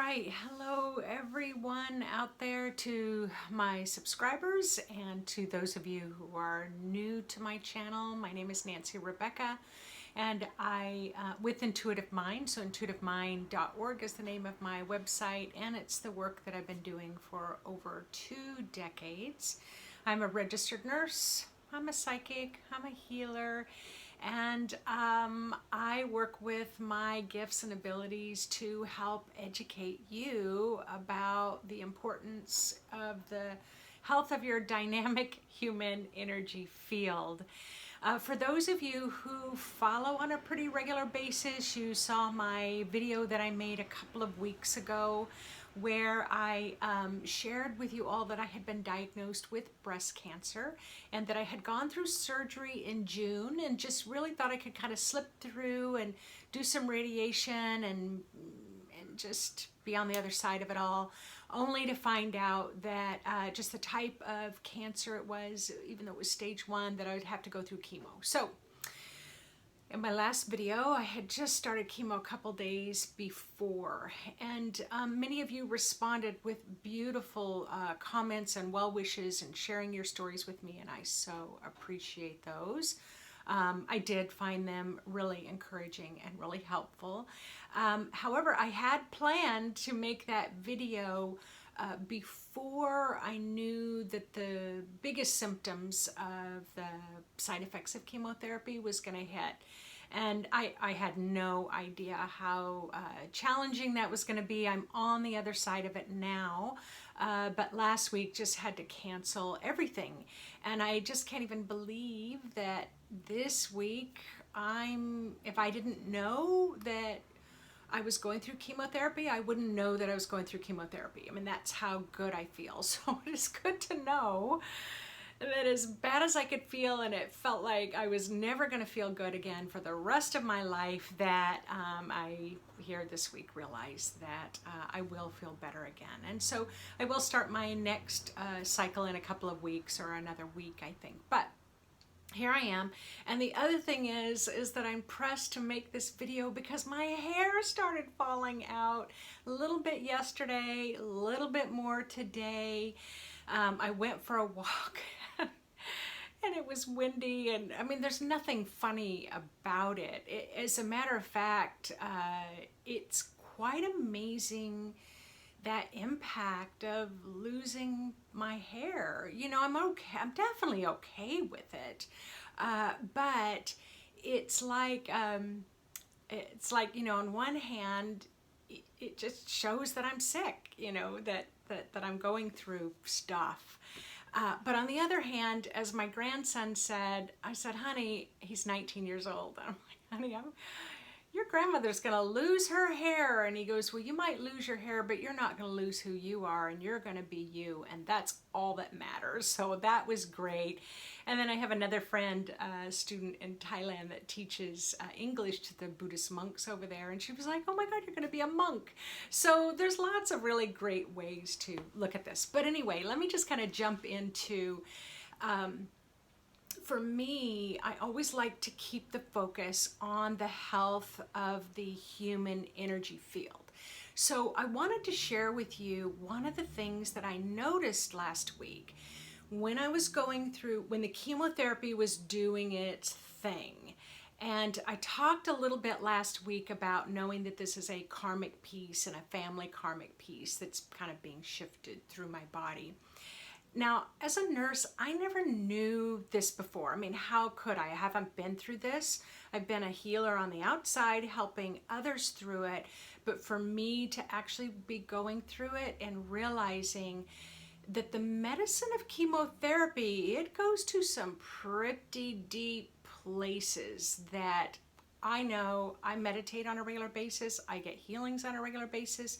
right, hello everyone out there, to my subscribers and to those of you who are new to my channel. My name is Nancy Rebecca, and I with Intuitive Mind. So intuitivemind.org is the name of my website, and it's the work that I've been doing for over 2 decades. I'm a registered nurse, I'm a psychic, I'm a healer, and I work with my gifts and abilities to help educate you about the importance of the health of your dynamic human energy field. For those of you who follow on a pretty regular basis, you saw my video that I made a couple of weeks ago where I shared with you all that I had been diagnosed with breast cancer and that I had gone through surgery in June and just really thought I could kind of slip through and do some radiation and just be on the other side of it all, only to find out that just the type of cancer it was, even though it was stage 1, that I would have to go through chemo. So in my last video, I had just started chemo a couple days before, and many of you responded with beautiful comments and well wishes and sharing your stories with me, and I so appreciate those. I did find them really encouraging and really helpful. However, I had planned to make that video before I knew that the biggest symptoms of the side effects of chemotherapy was going to hit. And I had no idea how challenging that was going to be. I'm on the other side of it now, but last week just had to cancel everything. And I just can't even believe that this week if I didn't know that I was going through chemotherapy, I wouldn't know that I was going through chemotherapy. I mean, that's how good I feel. So it is good to know that as bad as I could feel, and it felt like I was never going to feel good again for the rest of my life, that I here this week realized that I will feel better again. And so I will start my next cycle in a couple of weeks, or another week, I think. But here I am. And the other thing is that I'm pressed to make this video because my hair started falling out a little bit yesterday, a little bit more today. I went for a walk and it was windy, and I mean, there's nothing funny about it. As a matter of fact, it's quite amazing, that impact of losing my hair. You know, I'm okay. I'm definitely okay with it, but it's like you know, on one hand, it just shows that I'm sick. You know, that I'm going through stuff. But on the other hand, as my grandson said, I said, honey, he's 19 years old. And I'm like, honey, your grandmother's going to lose her hair. And he goes, well, you might lose your hair, but you're not going to lose who you are, and you're going to be you. And that's all that matters. So that was great. And then I have another friend, a student in Thailand that teaches English to the Buddhist monks over there. And she was like, oh my God, you're going to be a monk. So there's lots of really great ways to look at this. But anyway, let me just kind of jump into for me, I always like to keep the focus on the health of the human energy field. So I wanted to share with you one of the things that I noticed last week when I was going through, when the chemotherapy was doing its thing. And I talked a little bit last week about knowing that this is a karmic piece and a family karmic piece that's kind of being shifted through my body. Now, as a nurse, I never knew this before. I mean, how could I? I haven't been through this. I've been a healer on the outside, helping others through it. But for me to actually be going through it and realizing that the medicine of chemotherapy, it goes to some pretty deep places that I know. I meditate on a regular basis. I get healings on a regular basis.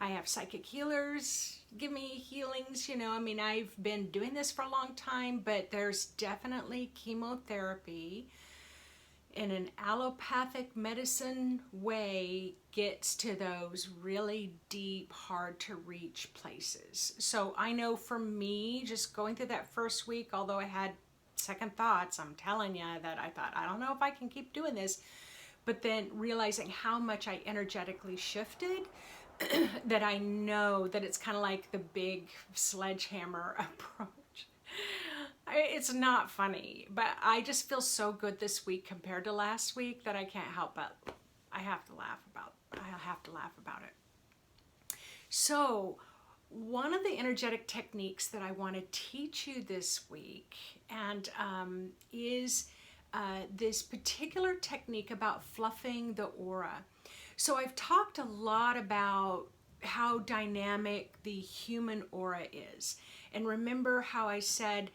I have psychic healers give me healings, you know. I mean, I've been doing this for a long time, but there's definitely chemotherapy in an allopathic medicine way gets to those really deep, hard to reach places. So I know for me, just going through that first week, although I had second thoughts, I'm telling you that I thought, I don't know if I can keep doing this, but then realizing how much I energetically shifted, that I know that it's kind of like the big sledgehammer approach. It's not funny, but I just feel so good this week compared to last week that I can't help but I have to laugh about it. So one of the energetic techniques that I want to teach you this week and is this particular technique about fluffing the aura. So I've talked a lot about how dynamic the human aura is. And remember how I said,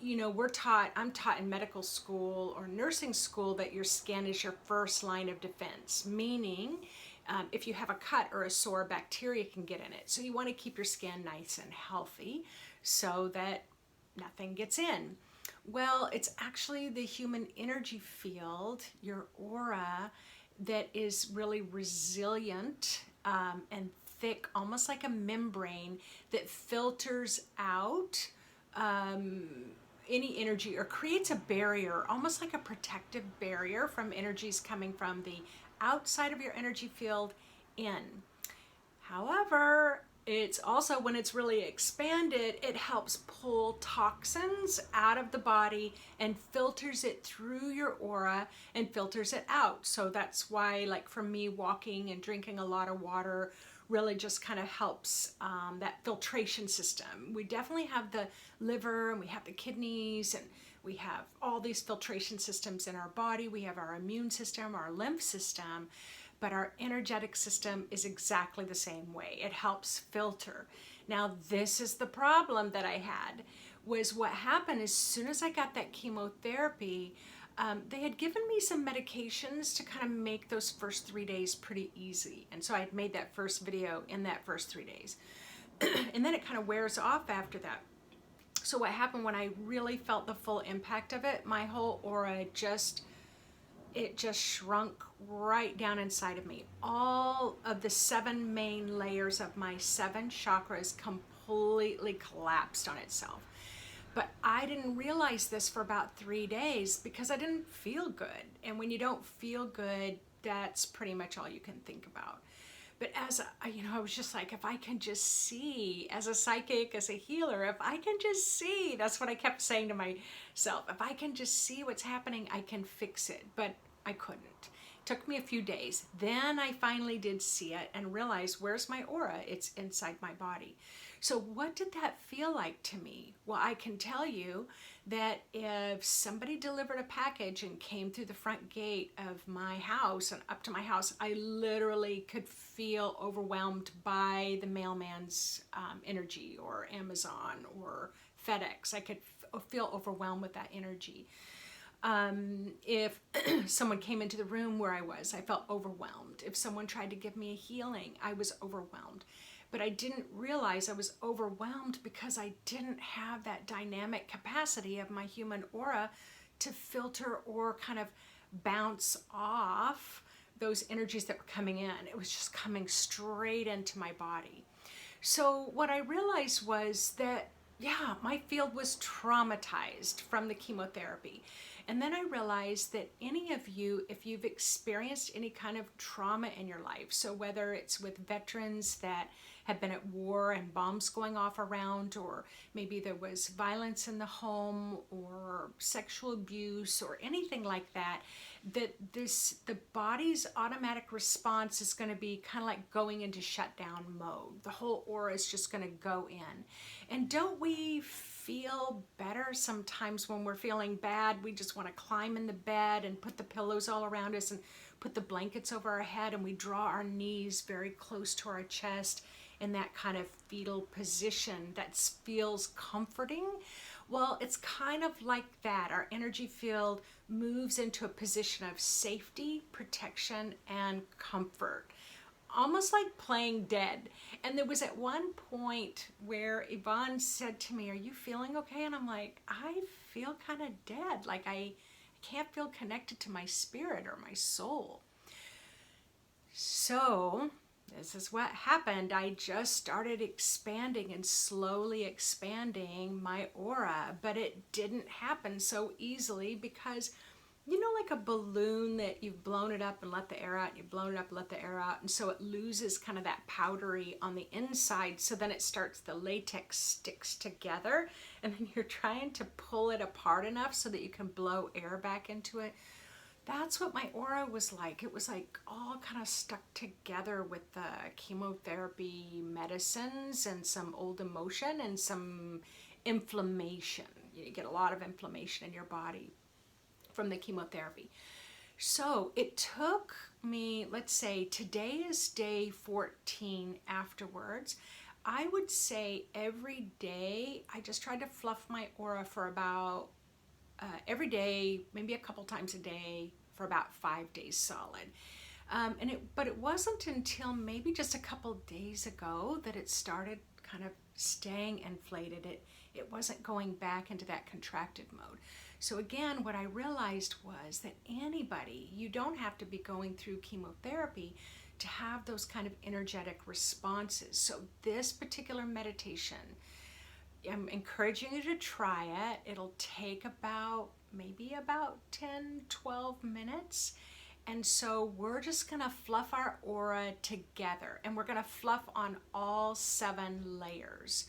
you know, I'm taught in medical school or nursing school that your skin is your first line of defense, meaning if you have a cut or a sore, bacteria can get in it. So you want to keep your skin nice and healthy so that nothing gets in. Well, it's actually the human energy field, your aura, that is really resilient and thick, almost like a membrane that filters out any energy or creates a barrier, almost like a protective barrier from energies coming from the outside of your energy field in. However, it's also, when it's really expanded, it helps pull toxins out of the body and filters it through your aura and filters it out. So that's why, like for me, walking and drinking a lot of water really just kind of helps that filtration system. We definitely have the liver and we have the kidneys and we have all these filtration systems in our body. We have our immune system, our lymph system, but our energetic system is exactly the same way. It helps filter. Now, this is the problem that I had, was what happened as soon as I got that chemotherapy, they had given me some medications to kind of make those first 3 days pretty easy. And so I had made that first video in that first 3 days. And then it kind of wears off after that. So what happened when I really felt the full impact of it, my whole aura just shrunk right down inside of me. All of the 7 main layers of my 7 chakras completely collapsed on itself. But I didn't realize this for about 3 days because I didn't feel good. And when you don't feel good, that's pretty much all you can think about. But as I was just like, if I can just see, as a psychic, as a healer, if I can just see, that's what I kept saying to myself. If I can just see what's happening, I can fix it. But I couldn't. It took me a few days. Then I finally did see it and realized, where's my aura? It's inside my body. So what did that feel like to me? Well, I can tell you that if somebody delivered a package and came through the front gate of my house and up to my house, I literally could feel overwhelmed by the mailman's energy, or Amazon or FedEx. I could feel overwhelmed with that energy. If someone came into the room where I was, I felt overwhelmed. If someone tried to give me a healing, I was overwhelmed. But I didn't realize I was overwhelmed because I didn't have that dynamic capacity of my human aura to filter or kind of bounce off those energies that were coming in. It was just coming straight into my body. So what I realized was that, yeah, my field was traumatized from the chemotherapy. And then I realized that any of you, if you've experienced any kind of trauma in your life, so whether it's with veterans that have been at war and bombs going off around, or maybe there was violence in the home or sexual abuse or anything like that, the body's automatic response is going to be kind of like going into shutdown mode. The whole aura is just going to go in. And don't we feel better sometimes when we're feeling bad? We just want to climb in the bed and put the pillows all around us and put the blankets over our head, and we draw our knees very close to our chest in that kind of fetal position that feels comforting. Well, it's kind of like that. Our energy field moves into a position of safety, protection, and comfort. Almost like playing dead. And there was at one point where Yvonne said to me, "Are you feeling okay?" And I'm like, I feel kind of dead. Like I can't feel connected to my spirit or my soul. So this is what happened. I just started expanding and slowly expanding my aura, but it didn't happen so easily because you know, like a balloon that you've blown it up and let the air out, and you've blown it up and let the air out, and so it loses kind of that powdery on the inside, so then it starts, the latex sticks together, and then you're trying to pull it apart enough so that you can blow air back into it. That's what my aura was like. It was like all kind of stuck together with the chemotherapy medicines and some old emotion and some inflammation. You get a lot of inflammation in your body from the chemotherapy. So it took me, let's say today is day 14 afterwards. I would say every day I just tried to fluff my aura for about every day, maybe a couple times a day for about 5 days solid. But it wasn't until maybe just a couple days ago that it started kind of staying inflated. It wasn't going back into that contracted mode. So again, what I realized was that anybody, you don't have to be going through chemotherapy to have those kind of energetic responses. So this particular meditation, I'm encouraging you to try it. It'll take maybe about 10, 12 minutes. And so we're just gonna fluff our aura together, and we're gonna fluff on all 7 layers.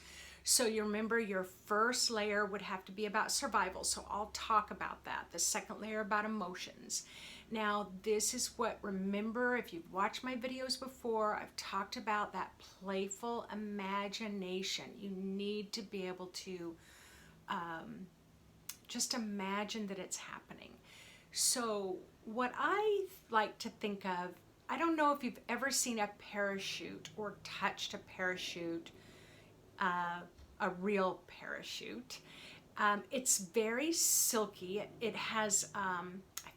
So you remember your first layer would have to be about survival, so I'll talk about that. The second layer about emotions. Now this is what, remember, if you've watched my videos before, I've talked about that playful imagination. You need to be able to just imagine that it's happening. So what I like to think of, I don't know if you've ever seen a parachute or touched a parachute, a real parachute. It's very silky. It has, I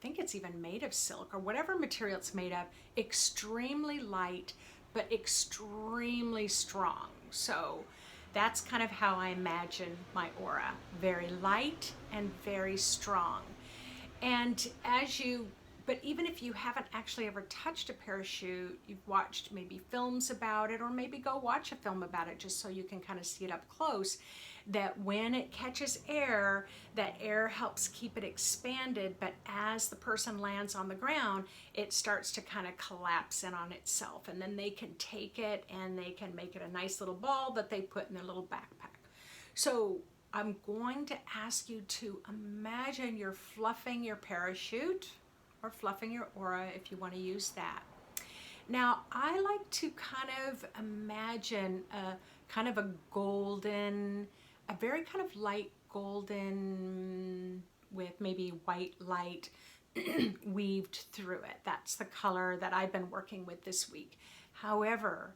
think it's even made of silk or whatever material it's made of, extremely light, but extremely strong. So that's kind of how I imagine my aura. Very light and very strong. And but even if you haven't actually ever touched a parachute, you've watched maybe films about it, or maybe go watch a film about it just so you can kind of see it up close, that when it catches air, that air helps keep it expanded, but as the person lands on the ground, it starts to kind of collapse in on itself, and then they can take it and they can make it a nice little ball that they put in their little backpack. So I'm going to ask you to imagine you're fluffing your parachute, or fluffing your aura if you want to use that. Now, I like to kind of imagine a kind of a very kind of light golden with maybe white light weaved through it. That's the color that I've been working with this week. However,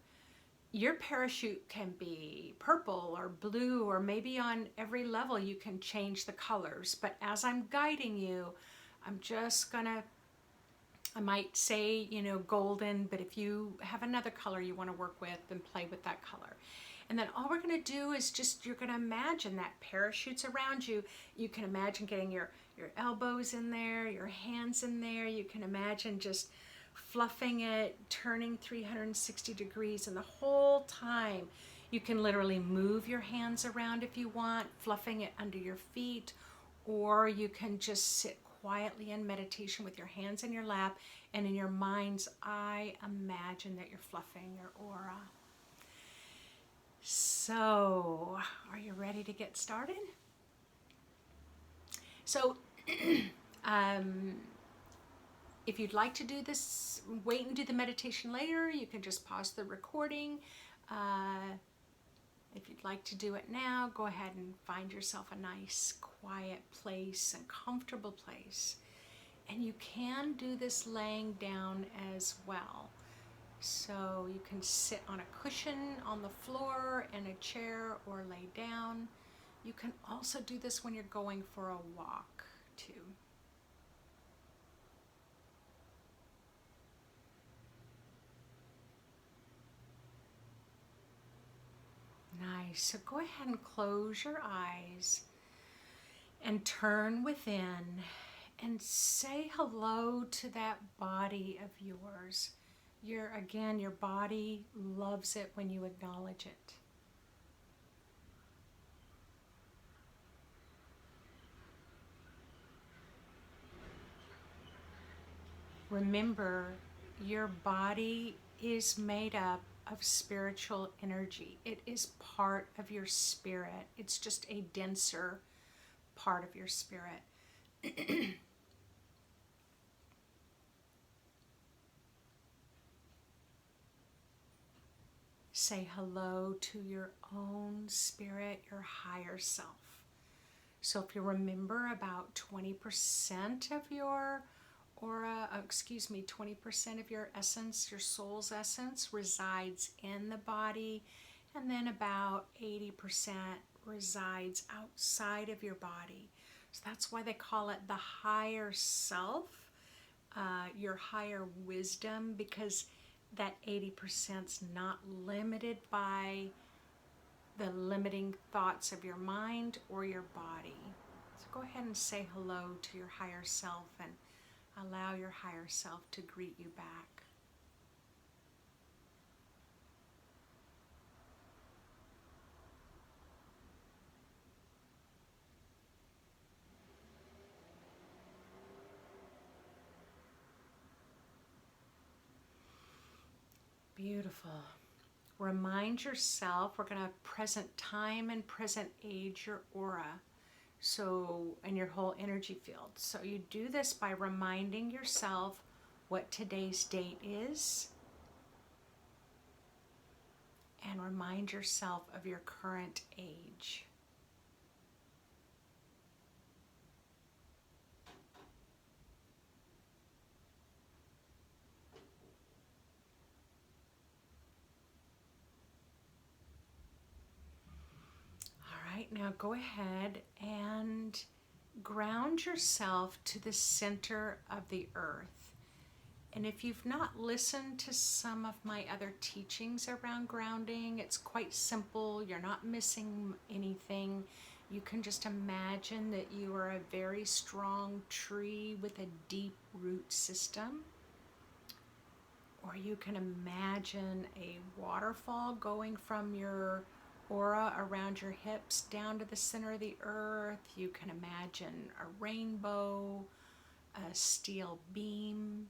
your parachute can be purple or blue, or maybe on every level you can change the colors. But as I'm guiding you, I'm just gonna, I might say, you know, golden, but if you have another color you want to work with, then play with that color. And then all we're going to do is just, you're going to imagine that parachute's around you. You can imagine getting your elbows in there, your hands in there. You can imagine just fluffing it, turning 360 degrees, and the whole time you can literally move your hands around if you want, fluffing it under your feet, or you can just sit quietly in meditation with your hands in your lap, and in your mind's eye imagine that you're fluffing your aura. So, are you ready to get started? So, if you'd like to do this, wait and do the meditation later, you can just pause the recording. If you'd like to do it now, go ahead and find yourself a nice, quiet place and comfortable place. And you can do this laying down as well. So you can sit on a cushion on the floor, in a chair, or lay down. You can also do this when you're going for a walk too. Nice. So go ahead and close your eyes and turn within and say hello to that body of yours. Again, your body loves it when you acknowledge it. Remember, your body is made up of spiritual energy. It is part of your spirit. It's just a denser part of your spirit. Say hello to your own spirit, your higher self. So if you remember, about 20% of your aura, 20% of your essence, your soul's essence resides in the body, and then about 80% resides outside of your body. So that's why they call it the higher self, your higher wisdom, because that 80% is not limited by the limiting thoughts of your mind or your body. So go ahead and say hello to your higher self and allow your higher self to greet you back. Beautiful. Remind yourself, we're going to present time and present age your aura, so, and your whole energy field. So you do this by reminding yourself what today's date is, and remind yourself of your current age. All right, now go ahead and ground yourself to the center of the earth. And if you've not listened to some of my other teachings around grounding, it's quite simple. You're not missing anything. You can just imagine that you are a very strong tree with a deep root system. Or you can imagine a waterfall going from your aura around your hips down to the center of the earth. You can imagine a rainbow, a steel beam.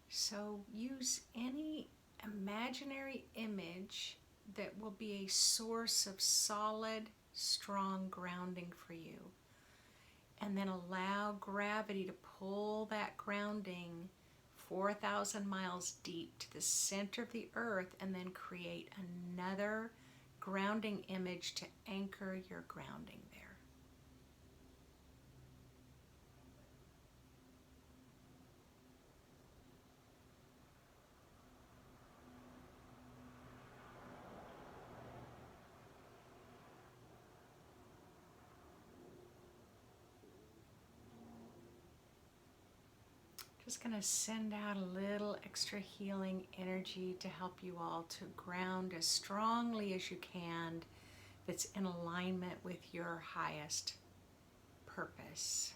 So use any imaginary image that will be a source of solid, strong grounding for you. And then allow gravity to pull that grounding 4,000 miles deep to the center of the earth, and then create another grounding image to anchor your grounding there. Just going to send out a little extra healing energy to help you all to ground as strongly as you can, that's in alignment with your highest purpose.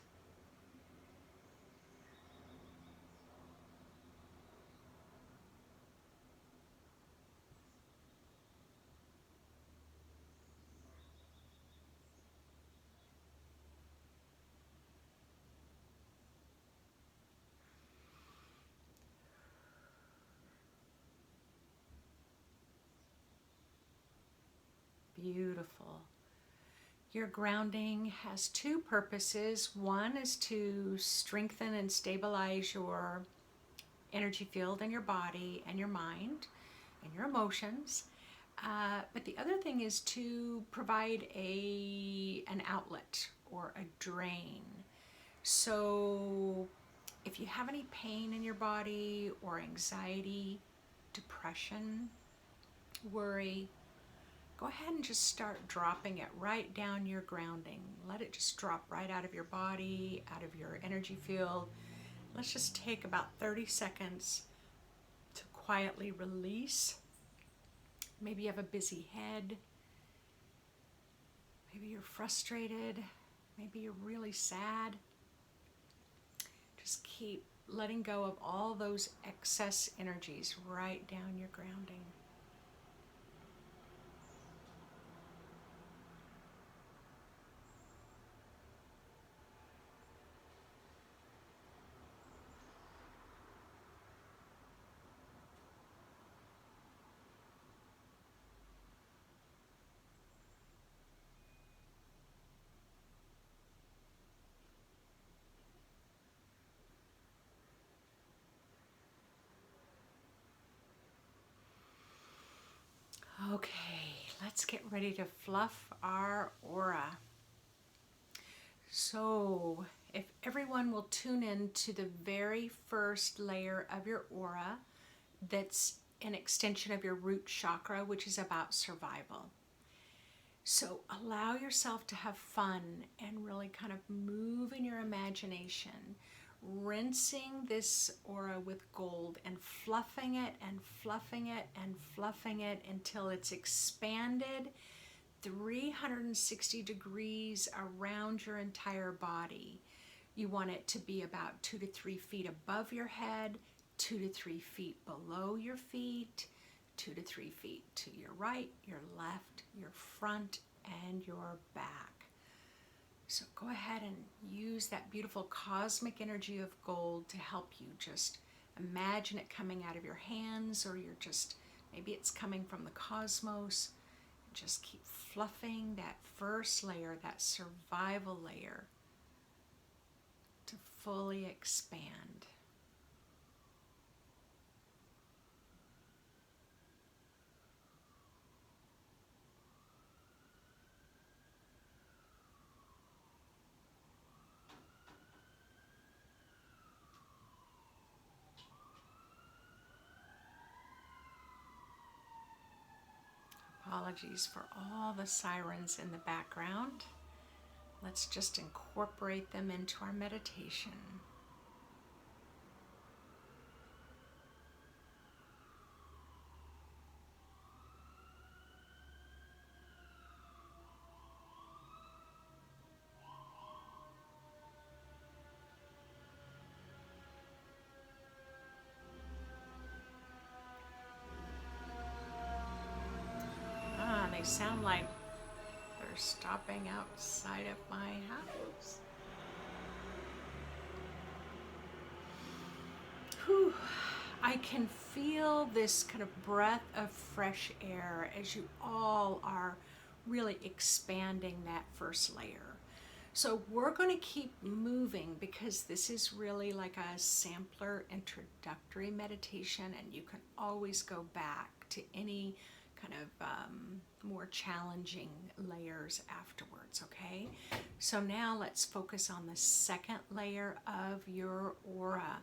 Beautiful. Your grounding has two purposes. One is to strengthen and stabilize your energy field in your body and your mind and your emotions. But the other thing is to provide an outlet or a drain. So if you have any pain in your body or anxiety, depression, worry, go ahead and just start dropping it right down your grounding. Let it just drop right out of your body, out of your energy field. Let's just take about 30 seconds to quietly release. Maybe you have a busy head. Maybe you're frustrated. Maybe you're really sad. Just keep letting go of all those excess energies right down your grounding. let's get ready to fluff our aura. So if everyone will tune in to the very first layer of your aura, that's an extension of your root chakra, which is about survival. So allow yourself to have fun and really kind of move in your imagination, rinsing this aura with gold and fluffing it and fluffing it and fluffing it until it's expanded 360 degrees around your entire body. You want it to be about 2 to 3 feet above your head, 2 to 3 feet below your feet, 2 to 3 feet to your right, your left, your front, and your back. So go ahead and use that beautiful cosmic energy of gold to help you. Just imagine it coming out of your hands, or you're just, maybe it's coming from the cosmos. Just keep fluffing that first layer, that survival layer, to fully expand. Apologies for all the sirens in the background. Let's just incorporate them into our meditation. They sound like they're stopping outside of my house. Whew. I can feel this kind of breath of fresh air as you all are really expanding that first layer. So we're going to keep moving because this is really like a sampler introductory meditation, and you can always go back to any kind of more challenging layers afterwards, okay? So now let's focus on the second layer of your aura.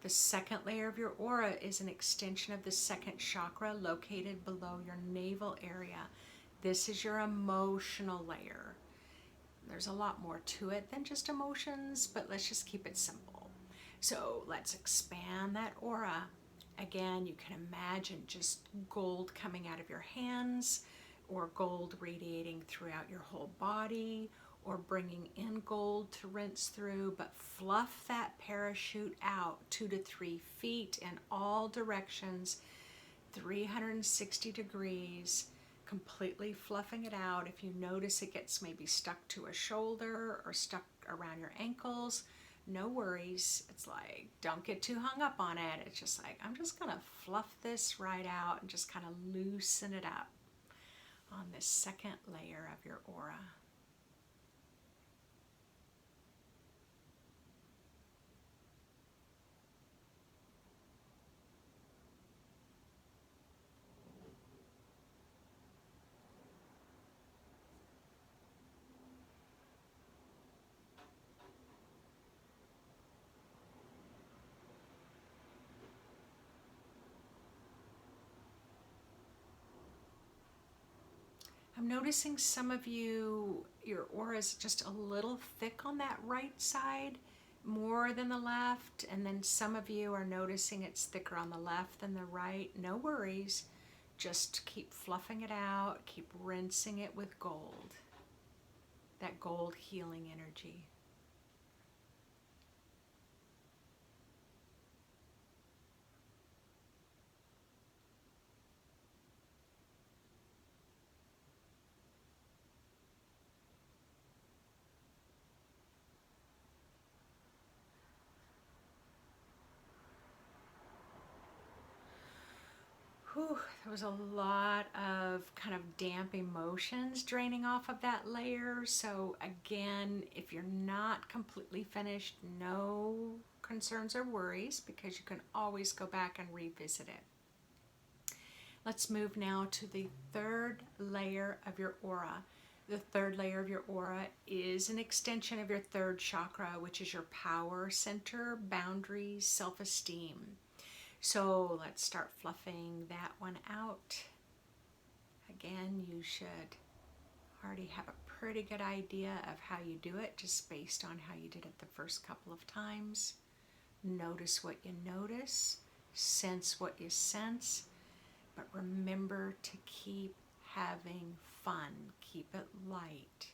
The second layer of your aura is an extension of the second chakra located below your navel area. This is your emotional layer. There's a lot more to it than just emotions, but let's just keep it simple. So let's expand that aura. Again, you can imagine just gold coming out of your hands, or gold radiating throughout your whole body, or bringing in gold to rinse through, but fluff that parachute out 2 to 3 feet in all directions, 360 degrees, completely fluffing it out. If you notice it gets maybe stuck to a shoulder or stuck around your ankles, no worries. It's like, don't get too hung up on it. It's just like, I'm just gonna fluff this right out and just kind of loosen it up on this second layer of your aura. I'm noticing some of you, your aura is just a little thick on that right side, more than the left, and then some of you are noticing it's thicker on the left than the right. No worries, just keep fluffing it out, keep rinsing it with gold, that gold healing energy. Whew, there was a lot of kind of damp emotions draining off of that layer. So again, if you're not completely finished, no concerns or worries, because you can always go back and revisit it. Let's move now to the third layer of your aura. The third layer of your aura is an extension of your third chakra, which is your power center, boundaries, self-esteem. So let's start fluffing that one out. Again, you should already have a pretty good idea of how you do it, just based on how you did it the first couple of times. Notice what you notice, sense what you sense, but remember to keep having fun. Keep it light.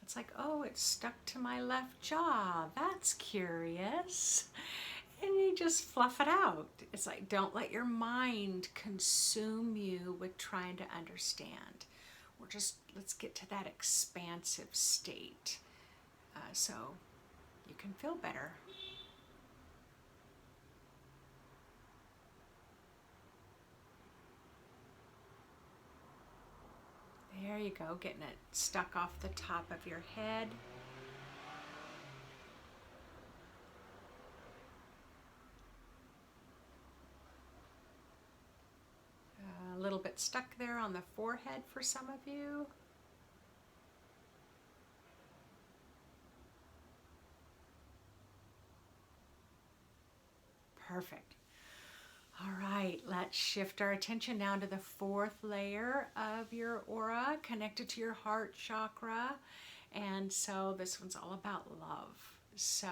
It's like, oh, it's stuck to my left jaw. That's curious. And you just fluff it out. It's like, don't let your mind consume you with trying to understand. Let's get to that expansive state so you can feel better. There you go, getting it stuck off the top of your head. A little bit stuck there on the forehead for some of you. Perfect. All right, let's shift our attention now to the fourth layer of your aura, connected to your heart chakra. And so this one's all about love. So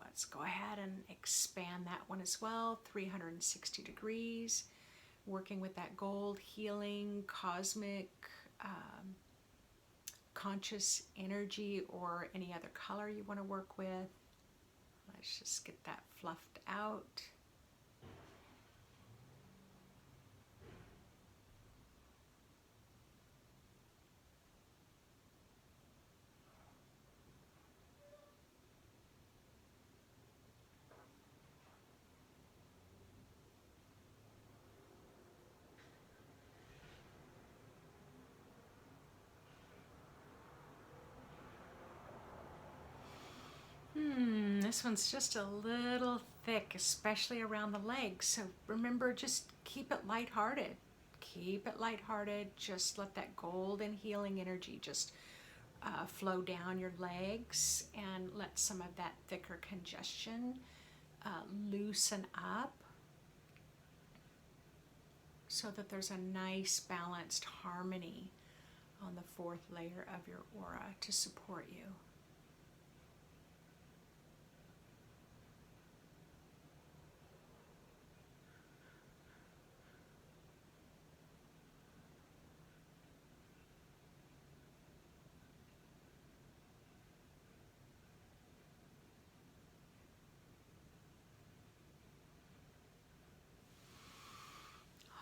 let's go ahead and expand that one as well, 360 degrees, working with that gold, healing, cosmic, conscious energy, or any other color you want to work with. Let's just get that fluffed out. This one's just a little thick, especially around the legs. So remember, just keep it lighthearted. Keep it lighthearted. Just let that golden healing energy just flow down your legs, and let some of that thicker congestion loosen up, so that there's a nice balanced harmony on the fourth layer of your aura to support you.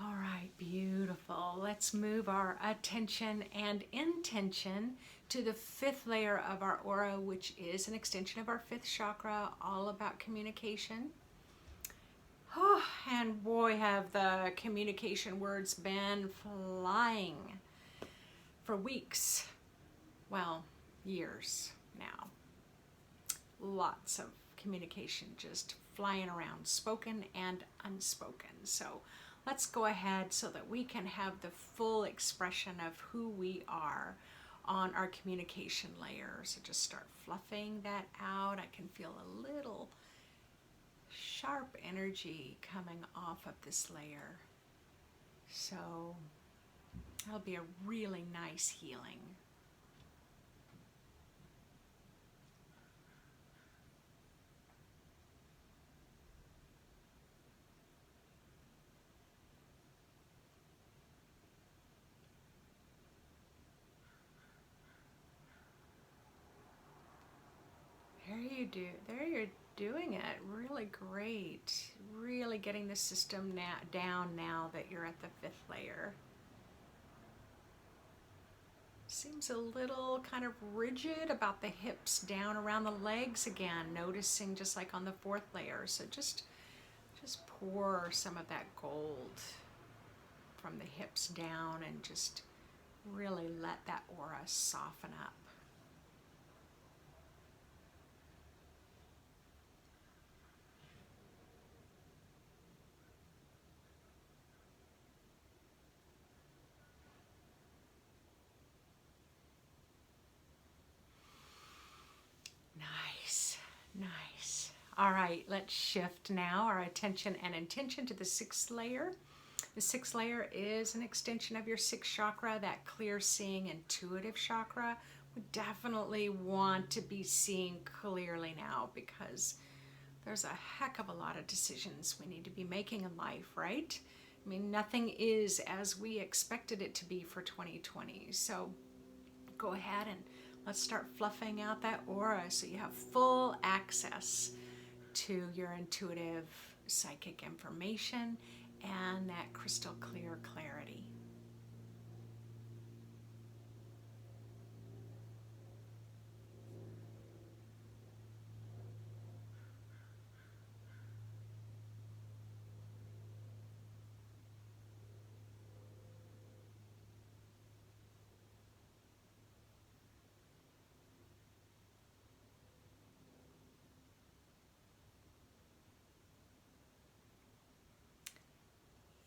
All right, beautiful. Let's move our attention and intention to the fifth layer of our aura, which is an extension of our fifth chakra, all about communication. Oh, and boy, have the communication words been flying for weeks. Well, years now. Lots of communication just flying around, spoken and unspoken. So let's go ahead so that we can have the full expression of who we are on our communication layer. So just start fluffing that out. I can feel a little sharp energy coming off of this layer. So that'll be a really nice healing. There you're doing it really great. Really getting the system down now that you're at the fifth layer. Seems a little kind of rigid about the hips down around the legs again, noticing just like on the fourth layer. So just pour some of that gold from the hips down and just really let that aura soften up. Nice, nice. All right, let's shift now our attention and intention to the sixth layer. The sixth layer is an extension of your sixth chakra, that clear seeing intuitive chakra. We definitely want to be seeing clearly now because there's a heck of a lot of decisions we need to be making in life, right? I mean, nothing is as we expected it to be for 2020. So go ahead and let's start fluffing out that aura so you have full access to your intuitive psychic information and that crystal clear clarity.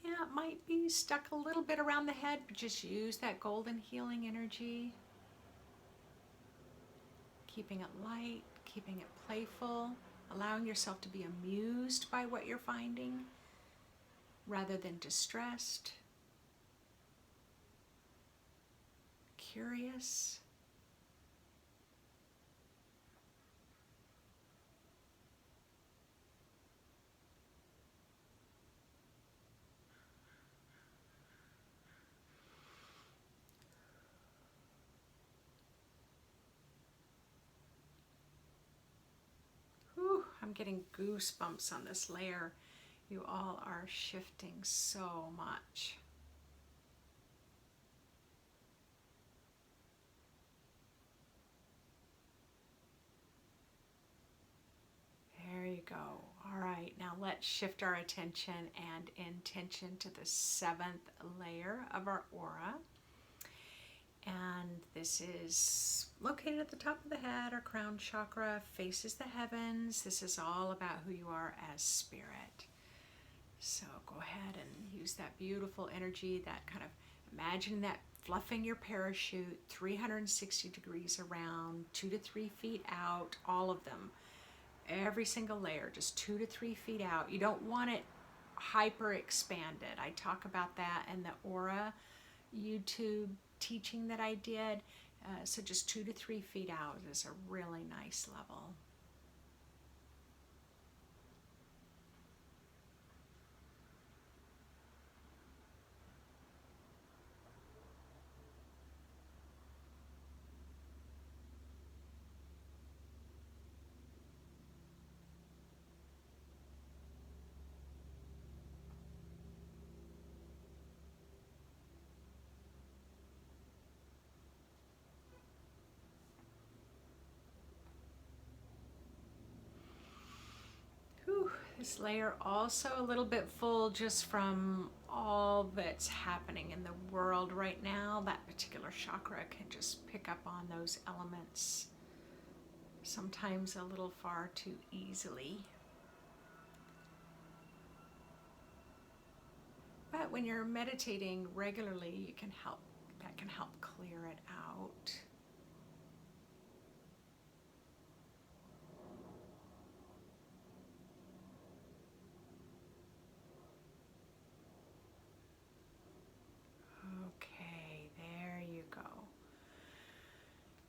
Yeah, it might be stuck a little bit around the head, but just use that golden healing energy. Keeping it light, keeping it playful, allowing yourself to be amused by what you're finding rather than distressed, curious. Whew, I'm getting goosebumps on this layer. You all are shifting so much. There you go. All right, now let's shift our attention and intention to the seventh layer of our aura. And this is located at the top of the head. Our crown chakra faces the heavens. This is all about who you are as spirit. So go ahead and use that beautiful energy, that kind of imagine that fluffing your parachute 360 degrees around, 2 to 3 feet out, all of them. Every single layer, just 2 to 3 feet out. You don't want it hyper expanded. I talk about that in the Aura YouTube teaching that I did. So just 2 to 3 feet out is a really nice level. Whew, this layer also a little bit full just from all that's happening in the world right now. That particular chakra can just pick up on those elements, sometimes a little far too easily. But when you're meditating regularly, that can help clear it out. Okay, there you go.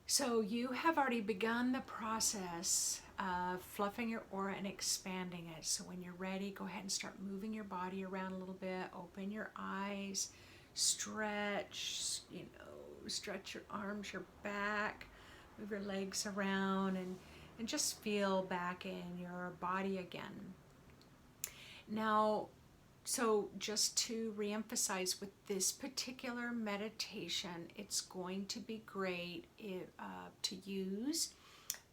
So you have already begun the process of fluffing your aura and expanding it. So when you're ready, go ahead and start moving your body around a little bit. Open your eyes, stretch, stretch your arms, your back, move your legs around and just feel back in your body again. Now, So just to reemphasize with this particular meditation, it's going to be great to use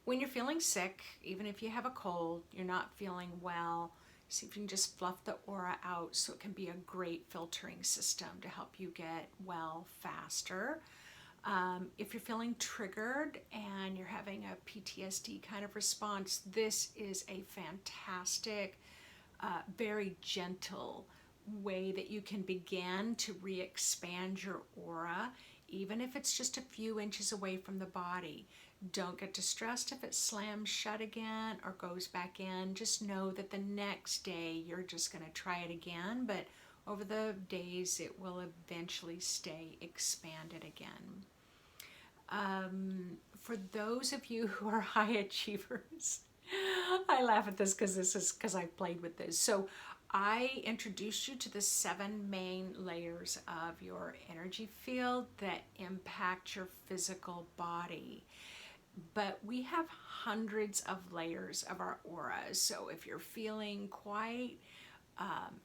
when you're feeling sick, even if you have a cold, you're not feeling well. See if you can just fluff the aura out, so it can be a great filtering system to help you get well faster. If you're feeling triggered and you're having a PTSD kind of response, this is a fantastic, very gentle way that you can begin to re-expand your aura, even if it's just a few inches away from the body. Don't get distressed if it slams shut again or goes back in. Just know that the next day you're just going to try it again, but over the days it will eventually stay expanded again. For those of you who are high achievers, I laugh at this because I've played with this. So I introduced you to the 7 main layers of your energy field that impact your physical body. But we have hundreds of layers of our auras. So if you're feeling quite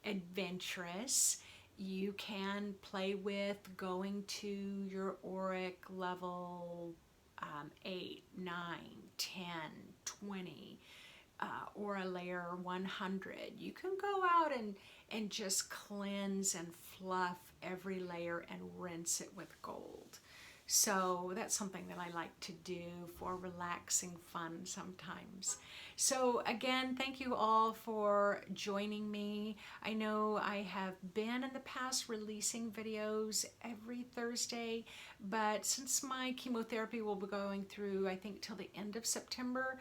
adventurous, you can play with going to your auric level 8, 9, 10, 20, aura layer 100. You can go out and just cleanse and fluff every layer and rinse it with gold. So that's something that I like to do for relaxing fun sometimes. So again, thank you all for joining me. I know I have been in the past releasing videos every Thursday, but since my chemotherapy will be going through, I think, till the end of September,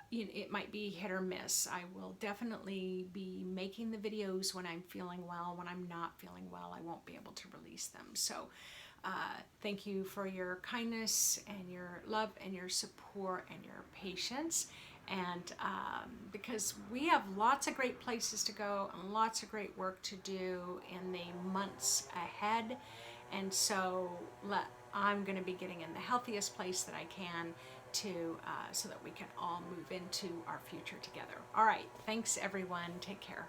it might be hit or miss. I will definitely be making the videos when I'm feeling well. When I'm not feeling well, I won't be able to release them. So thank you for your kindness and your love and your support and your patience. And because we have lots of great places to go and lots of great work to do in the months ahead. And so I'm going to be getting in the healthiest place that I can to so that we can all move into our future together. All right. Thanks, everyone. Take care.